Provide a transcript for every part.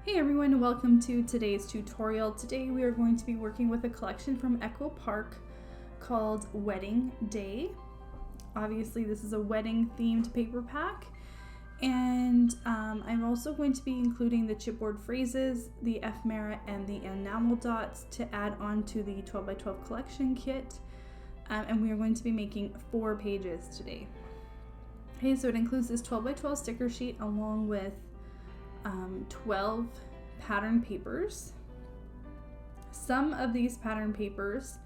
Hey everyone, welcome to today's tutorial. Today we are going to be working with a collection from Echo Park called Wedding Day. Obviously this is a wedding themed paper pack, and I'm also going to be including the chipboard phrases, the ephemera, and the enamel dots to add on to the 12x12 collection kit, and we are going to be making 4 pages today. Okay, so it includes this 12x12 sticker sheet along with 12 pattern papers. Some of these pattern papers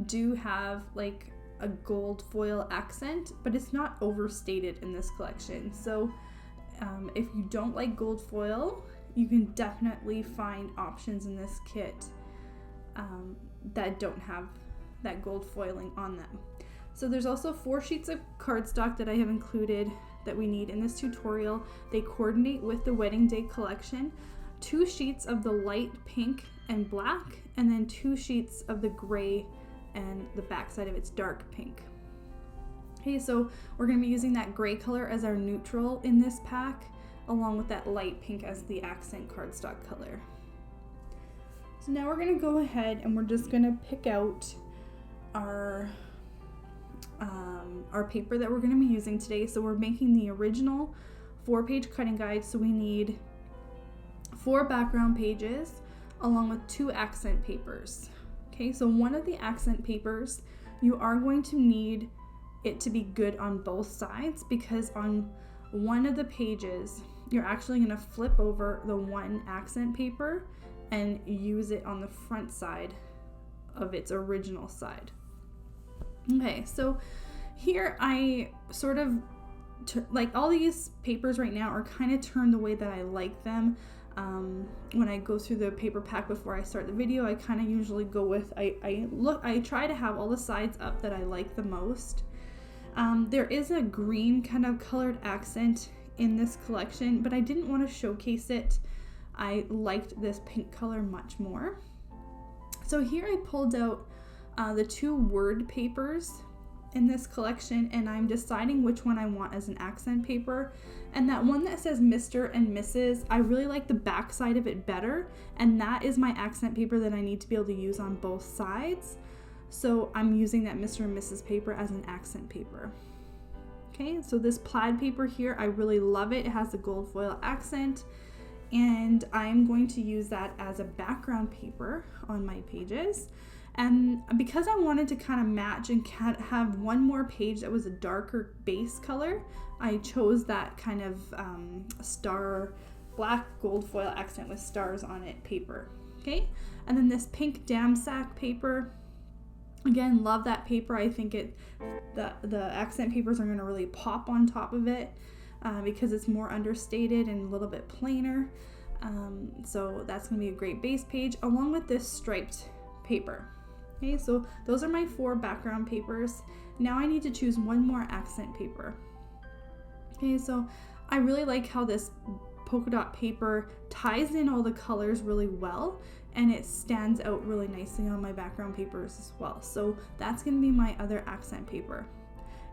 do have like a gold foil accent, but it's not overstated in this collection. So if you don't like gold foil, you can definitely find options in this kit that don't have that gold foiling on them. So there's also 4 sheets of cardstock that I have included that we need in this tutorial. They coordinate with the Wedding Day collection. 2 sheets of the light pink and black, and then 2 sheets of the gray and the back side of it's dark pink. Okay, so we're going to be using that gray color as our neutral in this pack, along with that light pink as the accent cardstock color. So now we're going to go ahead and we're just going to pick out our paper that we're going to be using today. So we're making the original 4-page cutting guide, so we need 4 background pages along with 2 accent papers. Okay, so one of the accent papers, you are going to need it to be good on both sides, because on one of the pages you're actually going to flip over the one accent paper and use it on the front side of its original side. Okay, so here I sort of, like all these papers right now are kind of turned the way that I like them. When I go through the paper pack before I start the video, I kind of usually go with, I try to have all the sides up that I like the most. There is a green kind of colored accent in this collection, but I didn't want to showcase it. I liked this pink color much more. So here I pulled out the 2 word papers in this collection, and I'm deciding which one I want as an accent paper. And that one that says Mr. and Mrs., I really like the back side of it better, and that is my accent paper that I need to be able to use on both sides. So I'm using that Mr. and Mrs. paper as an accent paper. Okay, so this plaid paper here, I really love it. It has the gold foil accent, and I'm going to use that as a background paper on my pages. And because I wanted to kind of match and have one more page that was a darker base color, I chose that kind of star black gold foil accent with stars on it paper. Okay, and then this pink dam sack paper, again, love that paper. I think the accent papers are going to really pop on top of it because it's more understated and a little bit plainer. So that's going to be a great base page along with this striped paper. Okay, so those are my 4 background papers. Now I need to choose one more accent paper. Okay, so I really like how this polka dot paper ties in all the colors really well, and it stands out really nicely on my background papers as well. So that's going to be my other accent paper.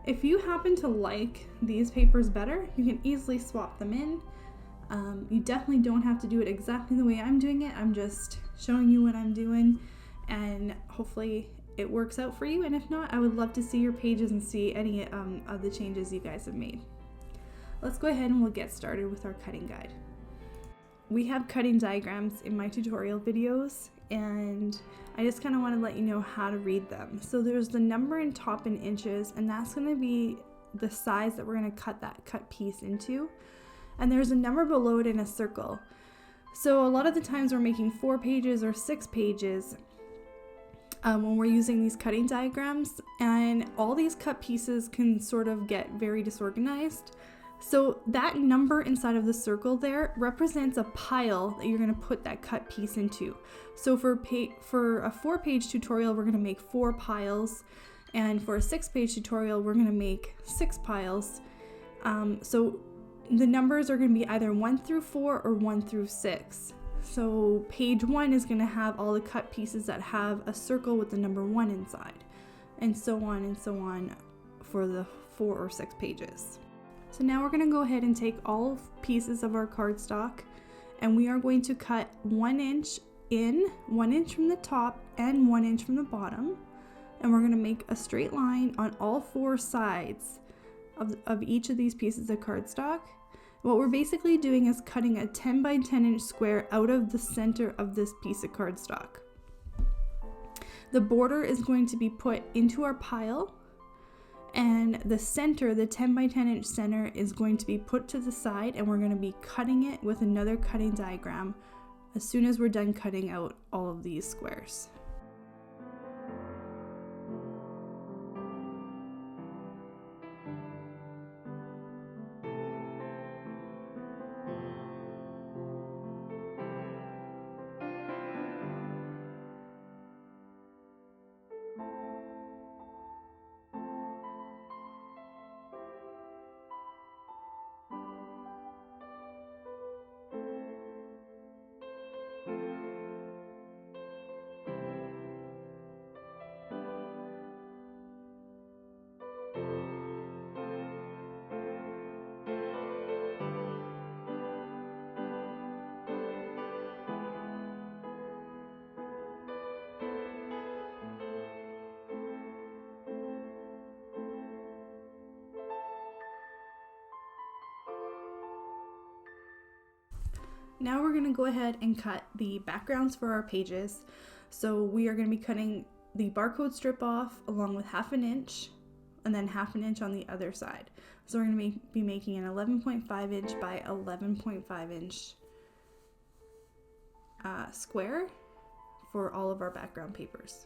If you happen to like these papers better, you can easily swap them in. You definitely don't have to do it exactly the way I'm doing it. I'm just showing you what I'm doing, and hopefully it works out for you. And if not, I would love to see your pages and see any of the changes you guys have made. Let's go ahead and we'll get started with our cutting guide. We have cutting diagrams in my tutorial videos, and I just kind of want to let you know how to read them. So there's the number in top in inches, and that's going to be the size that we're going to cut that cut piece into. And there's a number below it in a circle. So a lot of the times we're making 4 pages or 6 pages when we're using these cutting diagrams, and all these cut pieces can sort of get very disorganized. So that number inside of the circle there represents a pile that you're going to put that cut piece into. So for a 4-page tutorial, we're going to make 4 piles, and for a 6-page tutorial, we're going to make 6 piles. So the numbers are going to be either 1 through 4 or 1 through 6. So page 1 is going to have all the cut pieces that have a circle with the number 1 inside, and so on for the 4 or 6 pages. So now we're going to go ahead and take all pieces of our cardstock and we are going to cut 1 inch in, 1 inch from the top and 1 inch from the bottom, and we're going to make a straight line on all 4 sides of each of these pieces of cardstock. What we're basically doing is cutting a 10 by 10 inch square out of the center of this piece of cardstock. The border is going to be put into our pile, and the center, the 10 by 10 inch center, is going to be put to the side, and we're going to be cutting it with another cutting diagram as soon as we're done cutting out all of these squares. Now we're going to go ahead and cut the backgrounds for our pages. So we are going to be cutting the barcode strip off along with 1/2 inch, and then 1/2 inch on the other side. So we're going to be making an 11.5 inch by 11.5 inch square for all of our background papers.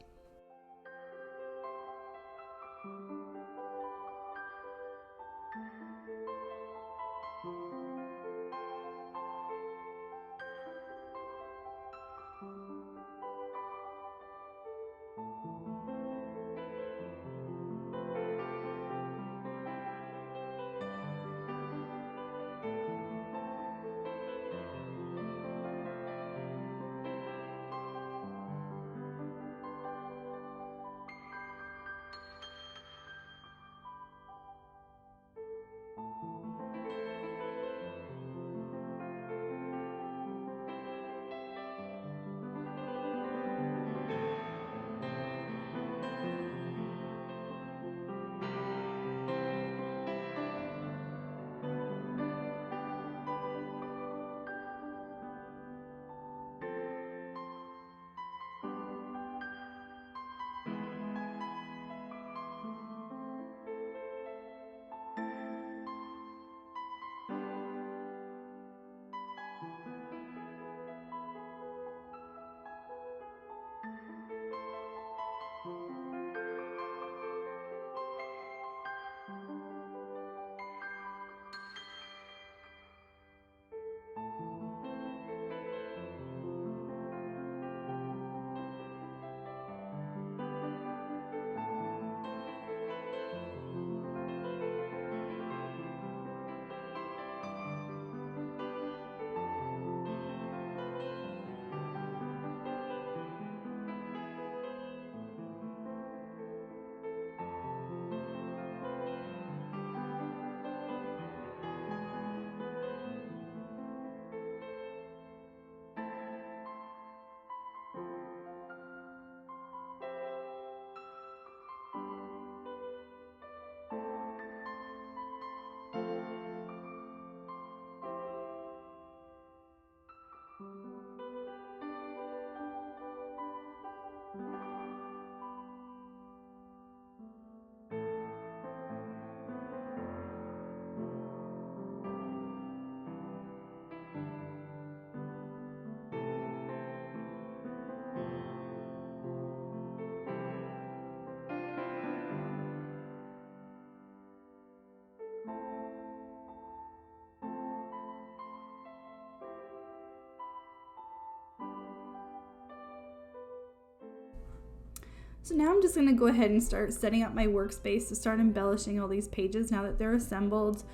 So now I'm just going to go ahead and start setting up my workspace to start embellishing all these pages now that they're assembled.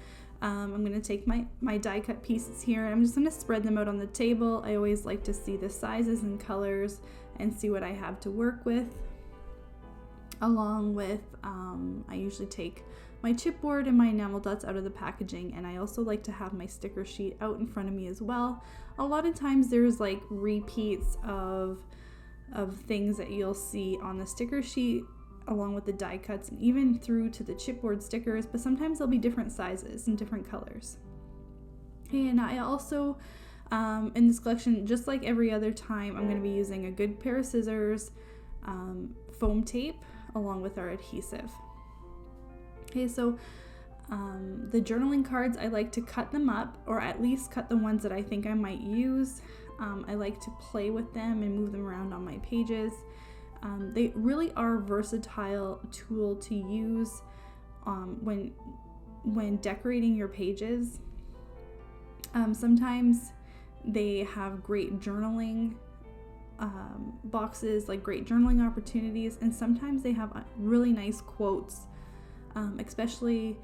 I'm going to take my die cut pieces here, and I'm just going to spread them out on the table. I always like to see the sizes and colors and see what I have to work with. Along with, I usually take my chipboard and my enamel dots out of the packaging, and I also like to have my sticker sheet out in front of me as well. A lot of times there's like repeats of things that you'll see on the sticker sheet along with the die cuts and even through to the chipboard stickers, but sometimes they'll be different sizes and different colors. And I also, in this collection, just like every other time, I'm going to be using a good pair of scissors, foam tape, along with our adhesive. Okay, so the journaling cards, I like to cut them up, or at least cut the ones that I think I might use. I like to play with them and move them around on my pages. They really are a versatile tool to use when decorating your pages. Sometimes they have great journaling boxes, like great journaling opportunities, and sometimes they have really nice quotes, especially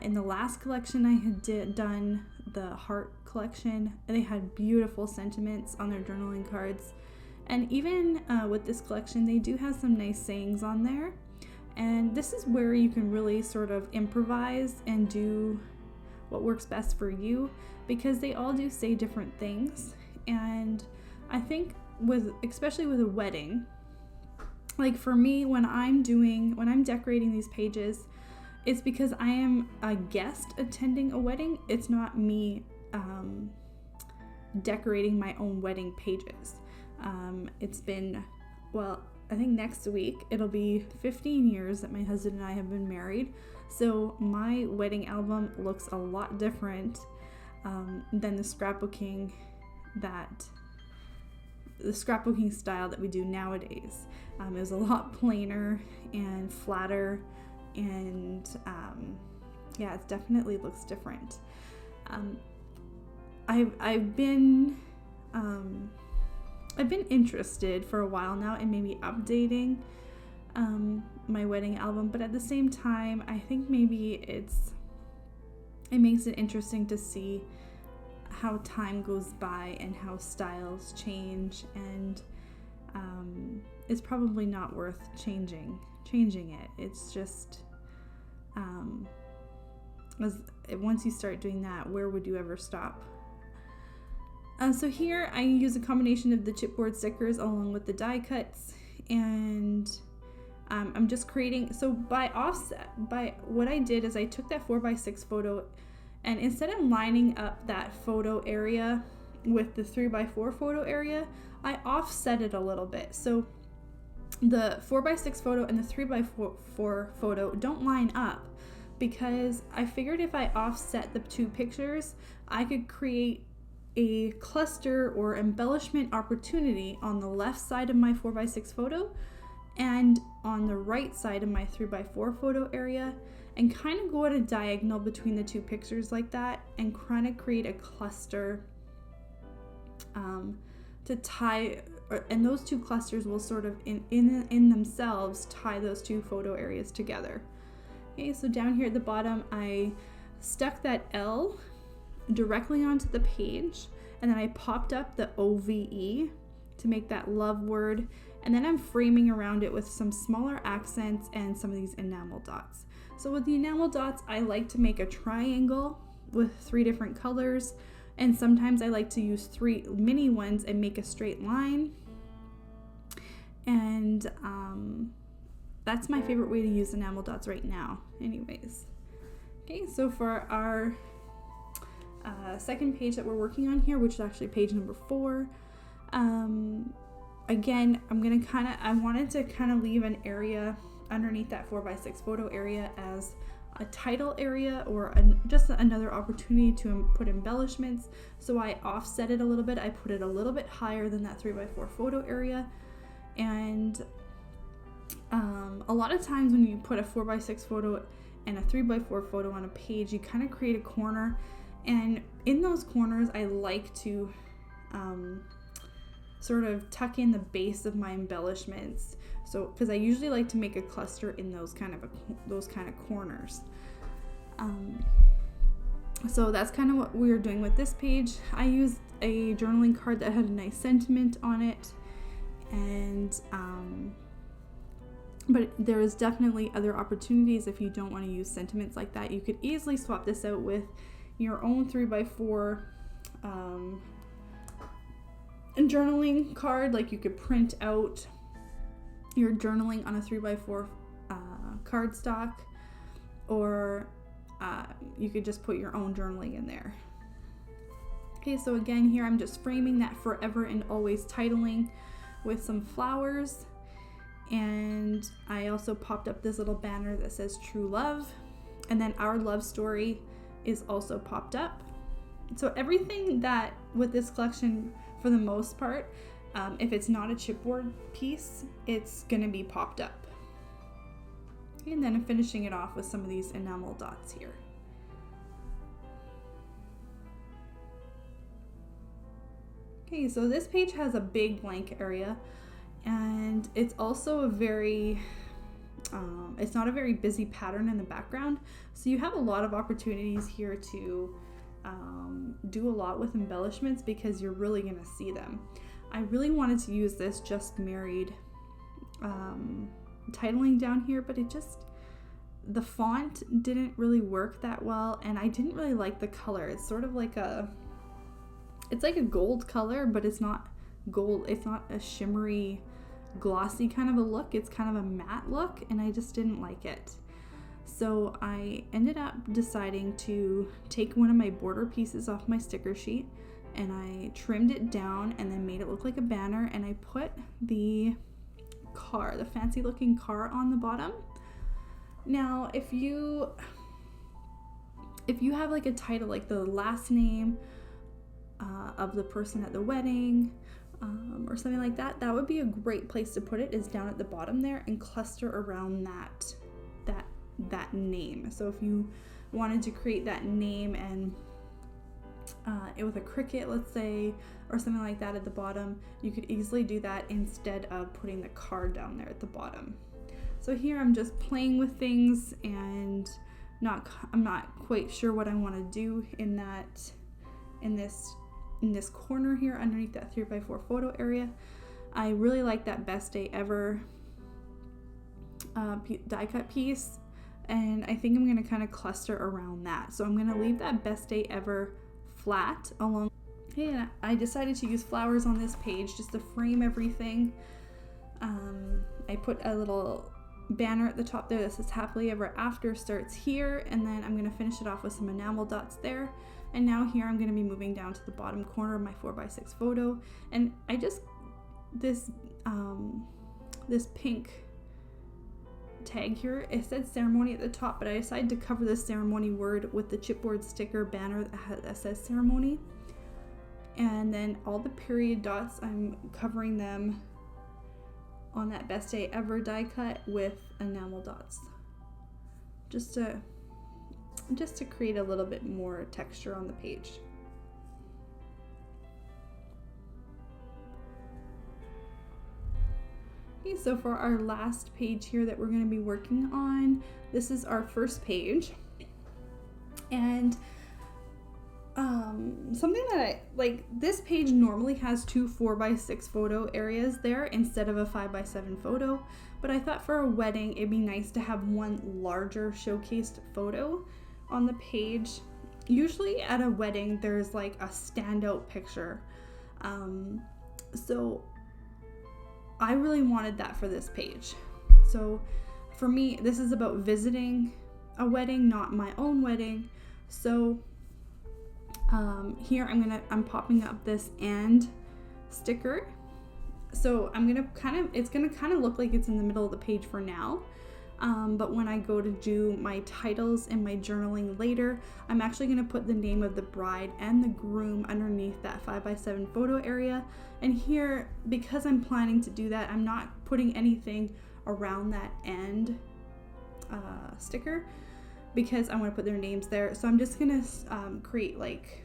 in the last collection I had done, the heart collection. They had beautiful sentiments on their journaling cards, and even with this collection they do have some nice sayings on there, and this is where you can really sort of improvise and do what works best for you, because they all do say different things. And I think especially with a wedding, like for me, when I'm decorating these pages, it's because I am a guest attending a wedding. It's not me decorating my own wedding pages. It's been, well, I think next week it'll be 15 years that my husband and I have been married. So my wedding album looks a lot different than the scrapbooking style that we do nowadays. It was a lot plainer and flatter, and yeah, it definitely looks different. I've been interested for a while now in maybe updating my wedding album, but at the same time, I think maybe it makes it interesting to see how time goes by and how styles change, and it's probably not worth changing it. It's just once you start doing that, where would you ever stop? So here I use a combination of the chipboard stickers along with the die cuts, and I'm just creating, so by what I did is I took that 4x6 photo, and instead of lining up that photo area with the 3x4 photo area, I offset it a little bit. So the 4x6 photo and the 3x4 photo don't line up, because I figured if I offset the two pictures, I could create a cluster or embellishment opportunity on the left side of my 4x6 photo and on the right side of my 3x4 photo area, and kind of go at a diagonal between the two pictures like that, and kind of create a cluster to tie, and those two clusters will sort of in themselves tie those two photo areas together. Okay, so down here at the bottom, I stuck that L directly onto the page, and then I popped up the OVE to make that love word, and then I'm framing around it with some smaller accents and some of these enamel dots. So with the enamel dots, I like to make a triangle with 3 different colors, and sometimes I like to use 3 mini ones and make a straight line, and that's my favorite way to use enamel dots right now anyways. Okay, so for our second page that we're working on here, which is actually page number 4, again, I wanted to kind of leave an area underneath that 4x6 photo area as a title area, or just another opportunity to put embellishments. So I offset it a little bit. I put it a little bit higher than that 3x4 photo area, and a lot of times when you put a 4x6 photo and a 3x4 photo on a page, you kind of create a corner, and in those corners I like to sort of tuck in the base of my embellishments, so because I usually like to make a cluster in those kind of corners. So that's kind of what we were doing with this page. I used a journaling card that had a nice sentiment on it, and But there is definitely other opportunities if you don't want to use sentiments like that. You could easily swap this out with your own 3x4 journaling card. Like you could print out your journaling on a 3x4 cardstock, or you could just put your own journaling in there. Okay, so again here I'm just framing that forever and always titling with some flowers. And I also popped up this little banner that says True Love, and then our love story is also popped up. So everything that with this collection, for the most part, if it's not a chipboard piece, it's gonna be popped up. And then I'm finishing it off with some of these enamel dots here. Okay, so this page has a big blank area, and it's also a very, it's not a very busy pattern in the background. So you have a lot of opportunities here to do a lot with embellishments because you're really gonna see them. I really wanted to use this Just Married titling down here, but the font didn't really work that well, and I didn't really like the color. It's sort of like it's like a gold color, but it's not gold. It's not a shimmery, glossy kind of a look. It's kind of a matte look, and I just didn't like it. So I ended up deciding to take one of my border pieces off my sticker sheet, and I trimmed it down and then made it look like a banner, and I put the fancy looking car on the bottom. Now if you have like a title, like the last name of the person at the wedding, or something like that, that would be a great place to put it, is down at the bottom there and cluster around that name. So if you wanted to create that name and it with a cricket, let's say, or something like that at the bottom, you could easily do that instead of putting the card down there at the bottom. So here I'm just playing with things, and I'm not quite sure what I want to do in this corner here underneath that 3x4 photo area. I really like that Best Day Ever die cut piece, and I think I'm going to kind of cluster around that. So I'm going to leave that Best Day Ever flat along. And I decided to use flowers on this page just to frame everything. I put a little banner at the top there that says Happily Ever After starts here, and then I'm going to finish it off with some enamel dots there. And now here I'm going to be moving down to the bottom corner of my 4x6 photo, and I just this pink tag here, it said ceremony at the top, but I decided to cover the ceremony word with the chipboard sticker banner that says ceremony. And then all the period dots, I'm covering them on that Best Day Ever die cut with enamel dots, just to create a little bit more texture on the page. Okay, so for our last page here that we're going to be working on, this is our first page, and something that I like, this page normally has 2 4x6 photo areas there instead of a 5x7 photo, but I thought for a wedding it'd be nice to have one larger showcased photo on the page. Usually at a wedding there's like a standout picture, so I really wanted that for this page. So for me, this is about visiting a wedding, not my own wedding. So here I'm popping up this and sticker. So it's gonna kind of look like it's in the middle of the page for now. But when I go to do my titles and my journaling later, I'm actually going to put the name of the bride and the groom underneath that 5x7 photo area. And here, because I'm planning to do that, I'm not putting anything around that end sticker because I want to put their names there. So I'm just going to create like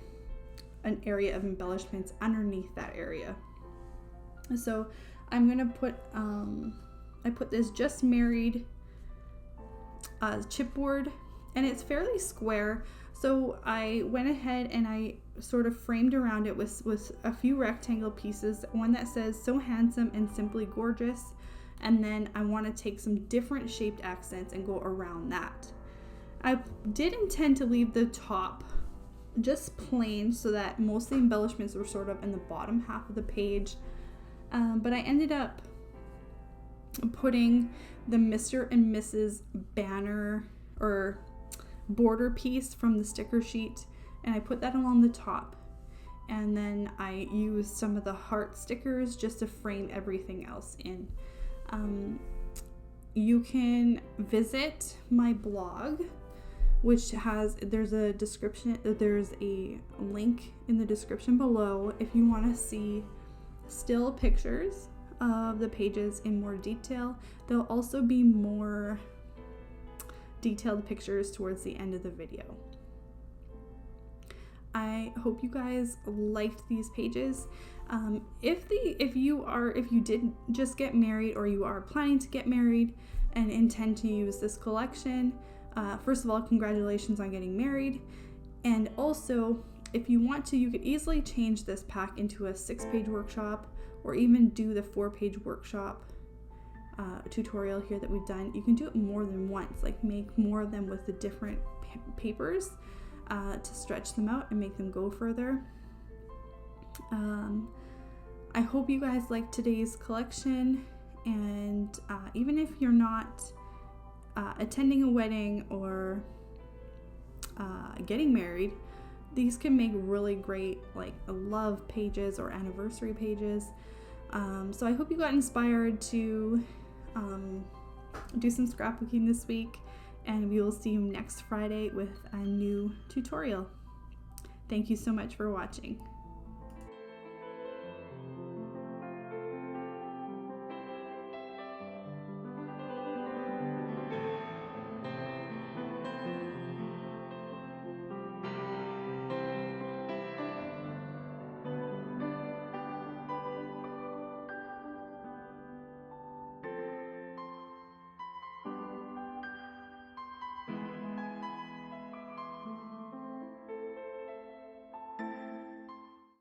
an area of embellishments underneath that area. So I'm going to put, I put this Just Married chipboard, and it's fairly square, so I went ahead and I sort of framed around it with a few rectangle pieces, one that says So Handsome and Simply Gorgeous, and then I want to take some different shaped accents and go around that. I did intend to leave the top just plain so that most of the embellishments were sort of in the bottom half of the page, but I ended up putting the Mr. and Mrs. banner or border piece from the sticker sheet, and I put that along the top, and then I used some of the heart stickers just to frame everything else in. You can visit my blog, which there's a link in the description below if you want to see still pictures of the pages in more detail. There'll also be more detailed pictures towards the end of the video. I hope you guys liked these pages. If you did just get married, or you are planning to get married and intend to use this collection, first of all, congratulations on getting married. And also, if you want to, you could easily change this pack into a 6-page workshop, or even do the 4-page workshop tutorial here that we've done. You can do it more than once, like make more of them with the different papers to stretch them out and make them go further. I hope you guys liked today's collection, and even if you're not attending a wedding or getting married, these can make really great like love pages or anniversary pages. So I hope you got inspired to do some scrapbooking this week, and we will see you next Friday with a new tutorial. Thank you so much for watching.